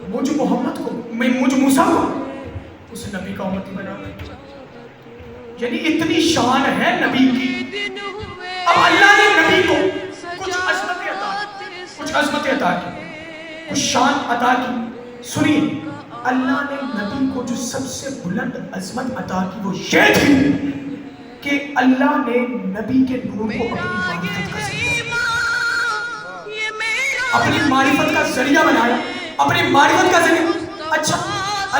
مجھ محمد کو، مجھ موسیٰ کو اس نبی کا امتی بنا. یعنی اتنی شان ہے نبی کی. اب اللہ نے نبی کو کچھ عظمتیں عطا کی، کچھ عظمتیں عطا کی، کچھ شان عطا کی. سنیے، اللہ نے نبی کو جو سب سے بلند عظمت عطا کی وہ یہ تھی کہ اللہ نے نبی کے نور کو اپنی معرفت کا ذریعہ بنایا، اپنی معرفت کا ذریعہ. اچھا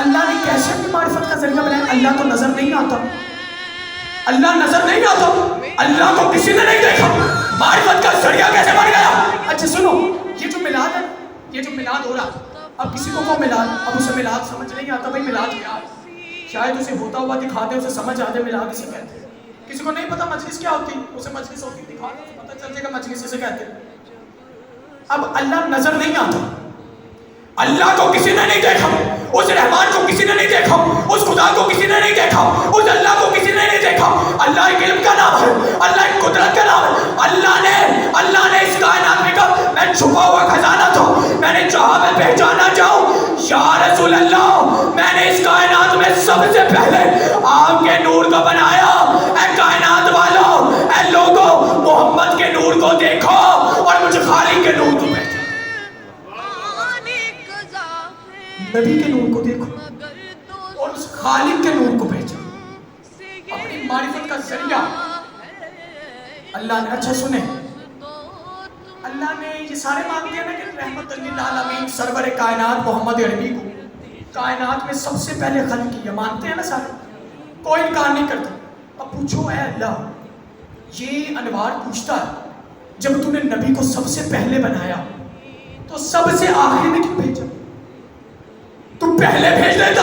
اللہ نے کیسے اپنی معرفت کا ذریعہ بنایا؟ اللہ تو نظر نہیں آتا، اللہ نظر نہیں آتا، اللہ کو کسی نے نہیں دیکھا، معرفت کا ذریعہ کیسے بن گیا؟ اچھا سنو، یہ جو میلاد ہے، یہ جو میلاد ہو رہا، اب کسی کو وہ میلاد، اب اسے میلاد سمجھ نہیں آتا بھائی میلاد کیا ہے، شاید اسے ہوتا ہوا دکھا دے، اسے سمجھ آ جائے میلاد اسے کہتے ہیں. کسی کو نہیں پتا مجلس کیا ہوتی، اسے مجلس ہوتی دکھا دے، اسے پتہ چل جائے گا مجلس اسے کہتے ہیں. اب اللہ نظر نہیں آتا، اللہ کو کسی نے نہیں دیکھا، اس رحمان کو کسی نے نہیں دیکھا، اس خدا کو کسی نے نہیں دیکھا، اس اللہ کو کسی نے نہیں دیکھا. اللہ ایک علم کا نام ہے، اللہ ایک قدرت کا نام ہے. اللہ نے اس کائنات میں کہا میں چھپا ہوا خزانہ تھا، میں نے چاہا میں پہچانا جاؤں. یا رسول اللہ، میں نے اس کائنات میں سب سے پہلے آپ کے نور کو بنایا. اے کائنات والوں، اے لوگوں، محمد کے نور کو دیکھو اور مجھے خالق کے نور کو پہچانو. نبی کے نور کو دیکھو اور اس خالق کے نور کو پہچانو. اپنی معرفت کا ذریعہ اللہ نے. اچھا سنیں، اللہ نے یہ سارے مانتے ہیں نا کہ رحمت للعالمین سرور کائنات محمد عربی کو کائنات میں سب سے پہلے خلق کیا، مانتے ہیں نا سارے، کوئی انکار نہیں کرتا. اب پوچھو اے اللہ، یہ انوار پوچھتا ہے جب تو نے نبی کو سب سے پہلے بنایا تو سب سے آخر میں کیوں بھیجا؟ تو پہلے بھیج دیتا،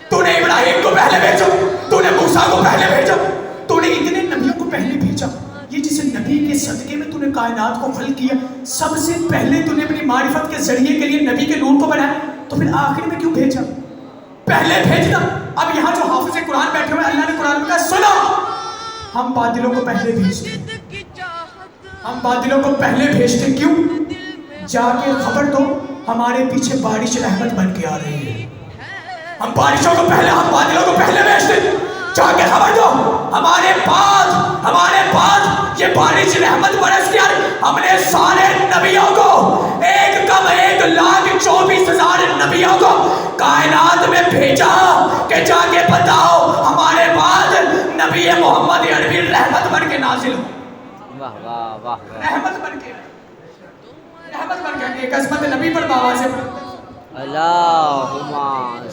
تو نے ابراہیم کو پہلے بھیجا، تو نے موسیٰ کو پہلے بھیجا، تو نے اتنے نبیوں کو پہلے بھیجا. یہ جسے نبی کے صدقے میں تو نے کائنات کو خلق کیا، سب سے پہلے تو نے اپنی معرفت کے ذریعے کے لیے نبی کے نور کو بنایا، تو پھر آخر میں کیوں بھیجا؟ پہلے بھیجنا. اب یہاں جو حافظ قرآن بیٹھے ہوئے اللہ نے قرآن میں کہا سنو، ہم بادلوں کو پہلے بھیجتے، ہم بادلوں کو پہلے بھیجتے کیوں؟ جا کے خبر دو ہمارے پیچھے بارش رحمت بن کے آ رہی ہے. ہم بارشوں کو پہلے، ہم بادلوں کو پہلے بھیجتے، جا کے خبر دو ہمارے پاس یہ بارش رحمت برس کے آ رہی. ہم نے سارے نبیوں کو، ایک کم 1,24,000 نبیوں کو کائنات میں بھیجا کہ جا کے بتاؤ ہمارے بعد نبی محمد عربی رحمت بن کے نازل ہو. واہ واہ واہ، رحمت بن کے، رحمت بن کے. ایک عظمت نبی پر باوا سے اللہم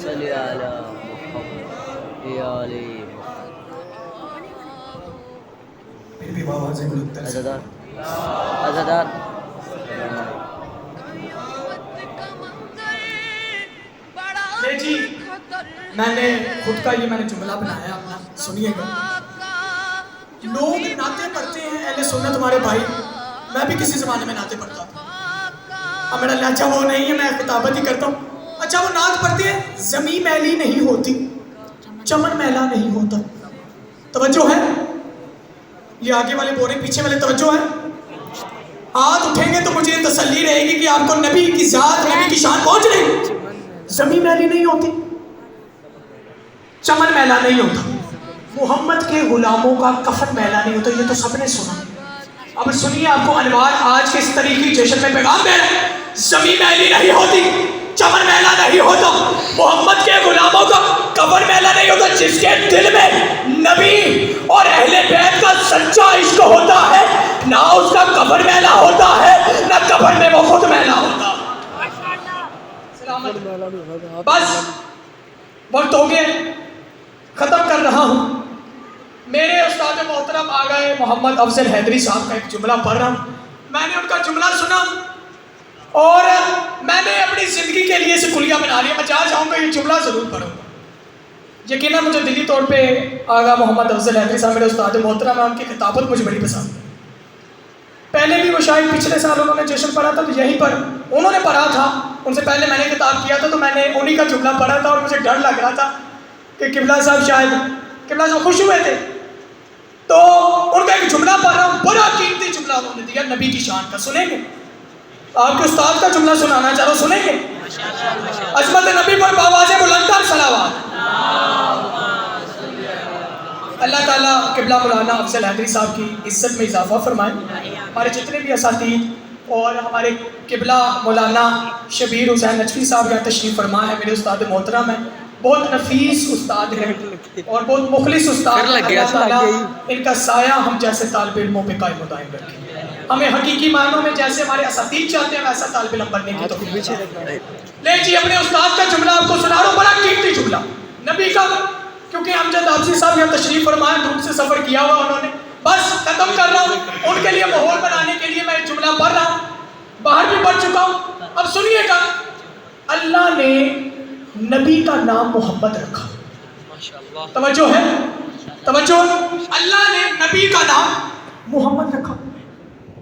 صلی علی محمد یا علی پھر بھی باوا سے بلندر سے عزدار. لے جی، میں نے خود کا یہ میں نے جملہ بنایا اپنا، سنیے گا. لوگ نعتیں پڑھتے ہیں اہل سنت ہمارے بھائی، میں بھی کسی زمانے میں نعتیں پڑھتا تھا. اب میرا لہجہ وہ نہیں ہے، میں خطابت ہی کرتا ہوں. اچھا وہ نعت پڑھتے ہیں زمین میلی نہیں ہوتی، چمن میلا نہیں ہوتا. توجہ ہے؟ یہ آگے والے بورے پیچھے والے توجہ ہے؟ ہاتھ اٹھیں گے تو مجھے تسلی رہے گی کہ آپ کو نبی کی ذات، نبی کی شان پہنچ رہی. زمین میلی نہیں ہوتی، چمن میلا نہیں ہوتا، محمد کے غلاموں کا کفن میلا نہیں ہوتا. یہ تو سب نے سنا. اب سنیے، آپ کو انوار آج کے اس تاریخی جشن میں پیغام دے رہے ہیں. زمین میلی نہیں ہوتی، چمن میلا نہیں ہوتا، محمد کے غلاموں کا کفن میلا نہیں ہوتا. جس کے دل میں نبی اور اہل بیت کا سچا عشق ہوتا ہے، نہ اس کا کفن میلا ہوتا ہے، نہ کفن میں وہ خود میلا ہوتا. بس وقت ہو گیا، ختم کر رہا ہوں. میرے استاد محترم آگئے محمد افضل حیدری صاحب کا ایک جملہ پڑھ رہا ہوں. میں نے ان کا جملہ سنا اور میں نے اپنی زندگی کے لیے اسے کلیہ بنا لیا. میں جہاں چاہوں گا یہ جملہ ضرور پڑھوں گا. یقیناً مجھے دلی طور پہ آغا محمد افضل حیدری صاحب میرے استاد محترم ہیں، ان کی خطابت مجھے بڑی پسند ہے. پہلے بھی وہ شاید پچھلے سال انہوں نے جشن پڑھا تھا تو یہیں پر انہوں نے پڑھا تھا. ان سے پہلے میں نے خطاب کیا تھا تو میں نے انہی کا جملہ پڑھا تھا اور مجھے ڈر لگ رہا تھا کہ قبلہ صاحب شاید قبلہ صاحب خوش ہوئے تھے. تو ان کا ایک جملہ پڑھ رہا ہوں، بڑا قیمتی جملہ انہوں نے دیا نبی کی شان کا. سنیں گے؟ آپ کے استاد کا جملہ سنانا چاہ رہا ہوں، سنیں گے؟ قبلہ مولانا افضل حیدری صاحب کی عزت میں اضافہ فرمائیں. ہمارے جتنے بھی اساتید اور ہمارے قبلہ مولانا شبیر حسین نجفی صاحب یہاں تشریف فرما ہے، میرے استاد محترم ہیں، بہت نفیس استاد ہیں اور بہت مخلص استاد ہیں. اللہ تعالیٰ ان کا سایہ ہم جیسے طالب علموں پہ قائم و دائم رکھے. ہمیں حقیقی معنوں میں جیسے ہمارے اساتید چاہتے ہیں ویسا طالب علم بننے کی توفیق عطا فرمائے. لے جی اپنے استاد کا جملہ آپ کو سنا رہا ہوں، بڑا قیمتی جملہ نبی کا، کیونکہ امجد آبسی صاحب یہاں تشریف فرمائے، دور سے سفر کیا ہوا انہوں نے. بس ختم کر رہا ہوں، ان کے لیے ماحول بنانے کے لیے میں ایک جملہ پڑھ رہا ہوں، باہر بھی پڑھ چکا ہوں. اب سنیے گا. اللہ نے نبی کا نام محمد رکھا. توجہ ہے، توجہ. اللہ نے نبی کا نام محمد رکھا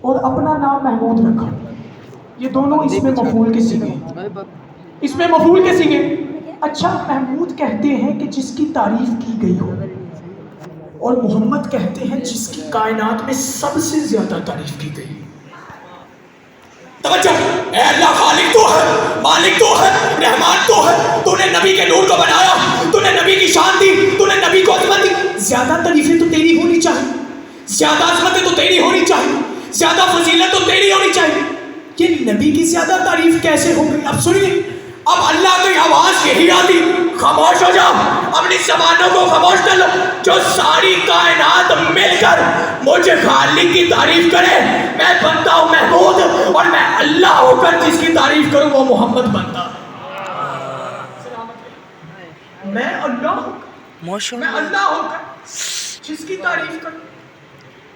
اور اپنا نام محمود رکھا. یہ دونوں اس میں مفعول کے صیغے ہیں، اس میں مفعول کے صیغے. اچھا، محمود کہتے ہیں کہ جس کی تعریف کی گئی ہو، اور محمد کہتے ہیں جس کی کائنات میں سب سے زیادہ تعریف کی گئی. توجہ. اے اللہ، خالق تو ہے، مالک تو ہے، رحمان تو ہے. تو نے نبی کے نور کو بنایا، تو نے نبی کی شان دی، تو نے نبی کو عظمت دی. زیادہ تعریفیں تو تیری ہونی چاہیے، زیادہ عظمتیں تو تیری ہونی چاہیے، زیادہ فضیلت تو تیری ہونی چاہیے. یہ نبی کی زیادہ تعریف کیسے ہو گئی؟ اب سنیے. اب اللہ کی آواز یہی آتی، خاموش ہو جاؤ، اپنی زبانوں کو خاموش کر لو. جو ساری کائنات مل کر مجھے خالق کی تعریف کرے، میں بنتا ہوں محمود، اور میں اللہ ہو کر جس کی تعریف کروں وہ محمد بنتا ہے. میں اللہ ہو کر، میں اللہ ہو کر جس کی تعریف کروں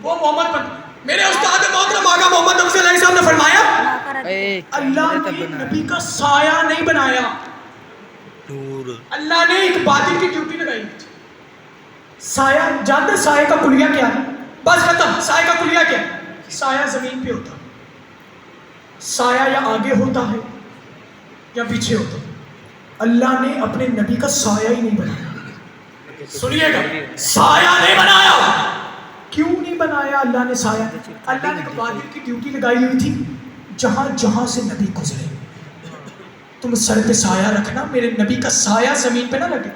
وہ محمد بنتا. میرے استاد محترم آقا محمد افضل علی صاحب نے فرمایا، اللہ نے نبی کا سایہ نہیں بنایا، اللہ نے ایک باطل کی ڈیوٹی لگائی. سایہ جانتے سایہ کا کلیہ کیا ہے؟ بس ختم. سایہ کا کلیہ کیا ہے؟ سایہ زمین پہ ہوتا ہے، سایہ یا آگے ہوتا ہے یا پیچھے ہوتا ہے. اللہ نے اپنے نبی کا سایہ ہی نہیں بنایا. سنیے گا، سایہ نہیں بنایا. کیوں نہیں بنایا اللہ نے سایہ؟ اللہ نے باطل کی ڈیوٹی لگائی ہوئی تھی، جہاں جہاں سے نبی گزرے تم سر پہ سایہ رکھنا، میرے نبی کا سایہ زمین پہ نہ لگے.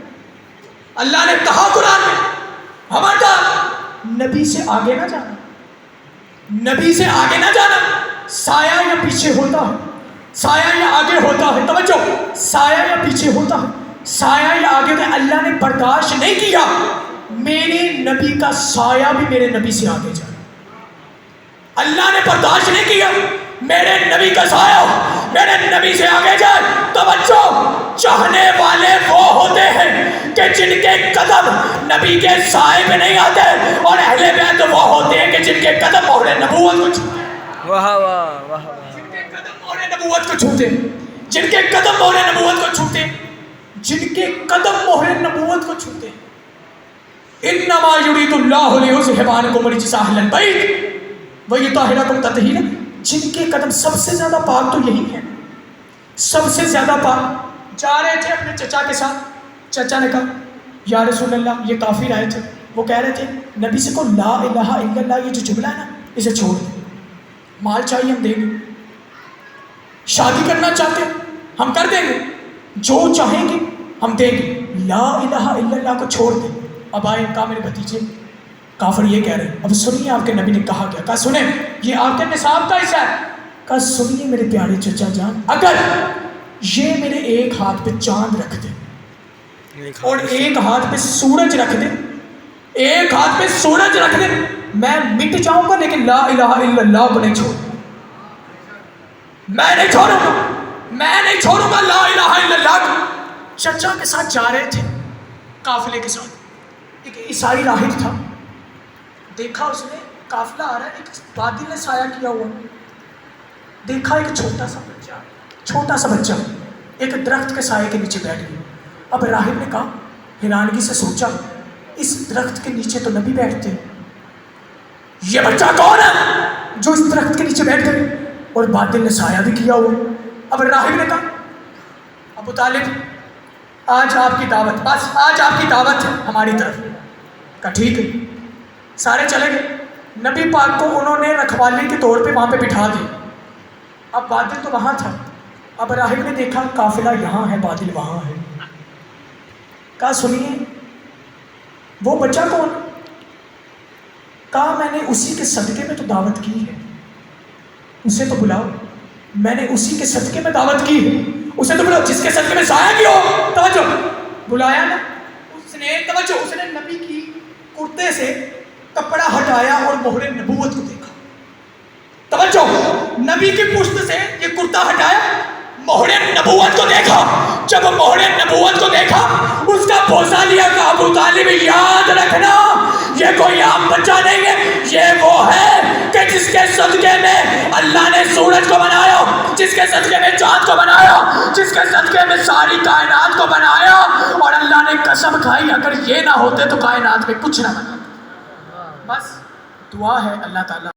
اللہ نے کہا قرآن میں، خبردار نبی سے آگے نہ جانا، نبی سے آگے نہ جانا. سایہ یا پیچھے ہوتا ہے، سایہ یا آگے ہوتا ہے. توجہ، سایہ یا پیچھے ہوتا ہے، سایہ یا آگے ہوتا ہے. اللہ نے برداشت نہیں کیا میرے نبی کا سایہ بھی میرے نبی سے آگے جائے. اللہ نے برداشت نہیں کیا میرے نبی کا سایہ میرے نبی سے آگے جائے. توجہ، چاہنے والے وہ ہوتے ہیں کہ جن کے قدم نبی کے سائے پہ نہیں آتے، اور اہل بیت وہ ہوتے ہیں کہ جن کے قدم مہر نبوت کو چھوتے ہیں. واہ واہ واہ، جن کے قدم مہر نبوت کو چھوتے ہیں، جن کے قدم مہر نبوت کو چھوتے ہیں، جن کے قدم مہر نبوت کو چھوتے ہیں. انما یرید اللہ لیذھب عنکم الرجس اہل البیت ویطہرکم تطہیرا. جن کے قدم سب سے زیادہ پاک تو یہی ہیں، سب سے زیادہ پاک. جا رہے تھے اپنے چچا کے ساتھ، چچا نے کہا یا رسول اللہ، یہ کافر آئے تھے، وہ کہہ رہے تھے نبی سے کو لا الہ الا اللہ، یہ جو جملہ ہے نا اسے چھوڑ دیں، مال چاہیے ہم دیں گے، شادی کرنا چاہتے ہم کر دیں گے، جو چاہیں گے ہم دیں گے، لا الہ الا اللہ کو چھوڑ دیں. اب آئے، کہا میرے بھتیجے کافر یہ کہہ رہے ہیں، اب سنیے آپ کے نبی نے کہا کیا. کہا سنیں، یہ آپ کے نصاب کا حصہ ہے. کہا سنیے میرے پیارے چچا جان، اگر یہ میرے ایک ہاتھ پہ چاند رکھ دے اور ایک ہاتھ پہ سورج رکھ دے، ایک ہاتھ پہ سورج رکھ دے، میں مٹ جاؤں گا لیکن لا الہ الا اللہ کو نہیں چھوڑوں گا. میں نہیں چھوڑوں گا، میں نہیں چھوڑوں گا لا الہ الا اللہ کو. چچا کے ساتھ جا رہے تھے قافلے کے ساتھ، ایک عیسائی راہب تھا. دیکھا اس نے قافلہ آ رہا ہے، ایک بادل نے سایہ کیا ہوا، دیکھا ایک چھوٹا سا بچہ ایک درخت کے سائے کے نیچے بیٹھ گیا. اب راہب نے کہا، حیرانگی سے سوچا، اس درخت کے نیچے تو نبی بیٹھتے ہیں، یہ بچہ کون ہے جو اس درخت کے نیچے بیٹھ گئے اور بادل نے سایہ بھی کیا ہوا. اب راہب نے کہا، ابو طالب آج آپ کی دعوت، بس آج آپ کی دعوت ہے ہماری طرف. کہا ٹھیک ہے. سارے چلے گئے. نبی پاک کو انہوں نے رکھوالی کے طور پہ وہاں پہ بٹھا دیا. اب بادل تو وہاں تھا. اب راہب نے دیکھا قافلہ یہاں ہے، بادل وہاں ہے. کہا سنیے وہ بچہ کون؟ کہا میں نے اسی کے صدقے میں تو دعوت کی ہے، اسے تو بلاؤ، میں نے اسی کے صدقے میں دعوت کی ہے، اسے تو بلاؤ جس کے صدقے میں ضائع کی ہو۔ توجہ، بلایا نا اس نے، توجہ، اس نے نبی کی کرتے سے کپڑا ہٹایا اور مہر نبوت کو دیکھا۔ توجہ، نبی کی پشت سے یہ کرتا ہٹایا، مہر نبوت کو دیکھا۔ جب مہر نبوت کو دیکھا، اس کا بوسہ لیا کہ ابو طالب یاد رکھنا یہ کوئی عام بچہ نہیں ہے، یہ وہ ہے کہ جس کے صدقے میں اللہ نے سورج کو بنایا، جس کے صدقے میں چاند کو بنایا، جس کے صدقے میں ساری کائنات کو بنایا، اور اللہ نے قسم کھائی اگر یہ نہ ہوتے تو کائنات میں کچھ نہ بنا۔ بس دعا ہے اللہ تعالیٰ